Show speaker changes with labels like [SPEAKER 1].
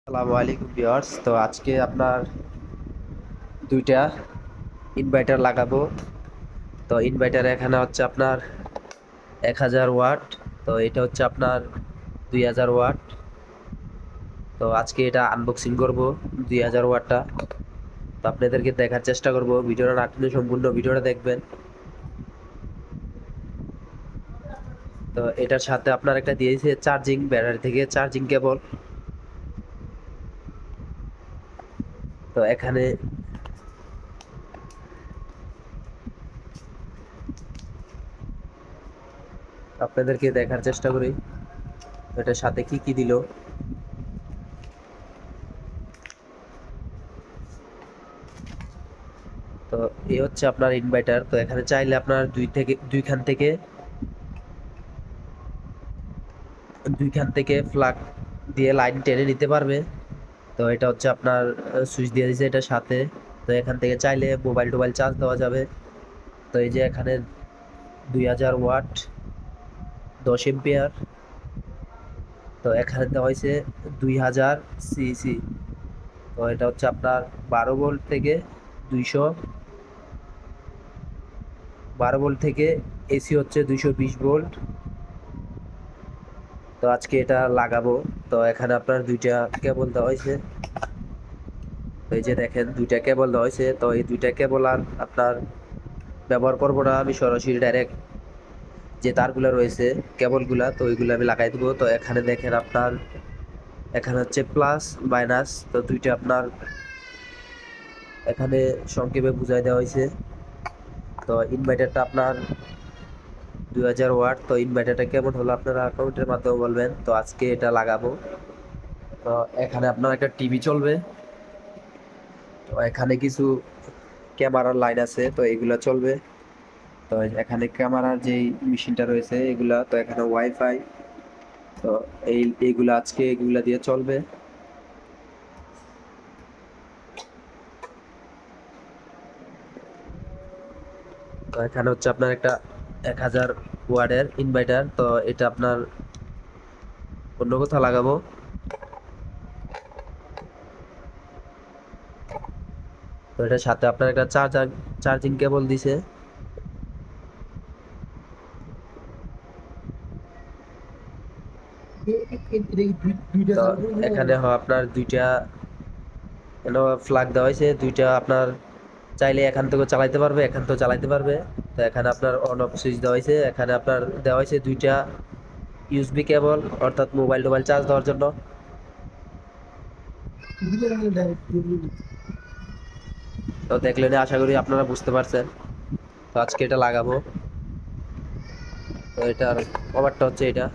[SPEAKER 1] আসসালামু আলাইকুম ভিউয়ার্স। তো আজকে আপনার দুইটা ইনভার্টার লাগাবো। তো ইনভার্টার এখানে হচ্ছে আপনার 1000 ওয়াট, তো এটা হচ্ছে আপনার 2000 ওয়াট। তো আজকে এটা আনবক্সিং করব 2000 ওয়াটটা। তো আপনাদেরকে দেখার চেষ্টা করব, ভিডিওটা না টেনে সম্পূর্ণ ভিডিওটা দেখবেন। তো এটার সাথে আপনার একটা দিয়েছে চার্জিং, ব্যাটারি থেকে চার্জিং কেবল। তো এখানে আপনাদেরকে দেখার চেষ্টা করি এটার সাথে কি কি দিল। তো এই হচ্ছে আপনার ইনভার্টার। তো এখানে চাইলে আপনার দুইখান থেকে প্লাগ দিয়ে লাইন টেনে নিতে পারবে। তো এটা হচ্ছে আপনার সুইচ দিয়ে দিয়েছে এটার সাথে। তো এখান থেকে চাইলে মোবাইল টোবাইল চার্জ দেওয়া যাবে। তো এই যে এখানে 2000 ওয়াট, 10 এম্পিয়ার। তো এখানে দেওয়া হয়েছে 2000 সিসি। তো এটা হচ্ছে আপনার 12 ভোল্ট থেকে 12 ভোল্ট থেকে এসি হচ্ছে 220 ভোল্ট। তো আজকে এটা লাগাবো। তো এখানে আপনার দুইটা কেবল দেওয়া হয়েছে। এই যে দেখেন দুইটা কেবল দেওয়া হয়েছে। তো এই দুইটা কেবল আর আপনার ব্যবহার করবো না, আমি সরাসরি ডাইরেক্ট যে তারগুলো রয়েছে কেবলগুলা, তো ওইগুলো আমি লাগাই দেবো। তো এখানে দেখেন আপনার এখানে হচ্ছে প্লাস মাইনাস, তো দুইটা আপনার এখানে সংক্ষেপে বুঝাই দেওয়া হয়েছে। তো ইনভার্টারটা আপনার 2000 ওয়াট। তো ইনভার্টারটা কেমন হলো আপনারা কমেন্টের মাধ্যমে বলবেন। তো আজকে এটা লাগাবো। তো এখানে আপনার একটা টিভি চলবে। তো এখানে কিছু ক্যামেরার লাইন আছে, তো এগুলা চলবে। তো এখানে ক্যামেরার যেই মেশিনটা রয়েছে এগুলা, তো এখানে ওয়াইফাই। তো এইগুলা আজকে এগুলা দিয়ে চলবে। তো এখানে হচ্ছে আপনার একটা 1000 ওয়াটের ইনভার্টার। তো এটা আপনার অন্য কোথাও লাগাবো। তো এটার সাথে আপনার একটা চার্জিং কেবল দিছে। তো এখানে আপনার দুইটা ফ্ল্যাগ দেওয়া হয়েছে, দুইটা আপনার চাইলে এখান থেকে চালাইতে পারবে, এখান থেকে চালাইতে পারবে। তো এখানে আপনার অন অফ সুইচ দেওয়া হয়েছে। এখানে আপনার দেওয়া হয়েছে দুইটা ইউএসবি কেবল, অর্থাৎ মোবাইল টোবাইল চার্জ দেওয়ার জন্য। তো দেখলেন, আশা করি আপনারা বুঝতে পারছেন। তো আজকে এটা লাগাবো। তো এটার কভারটা হচ্ছে এটা।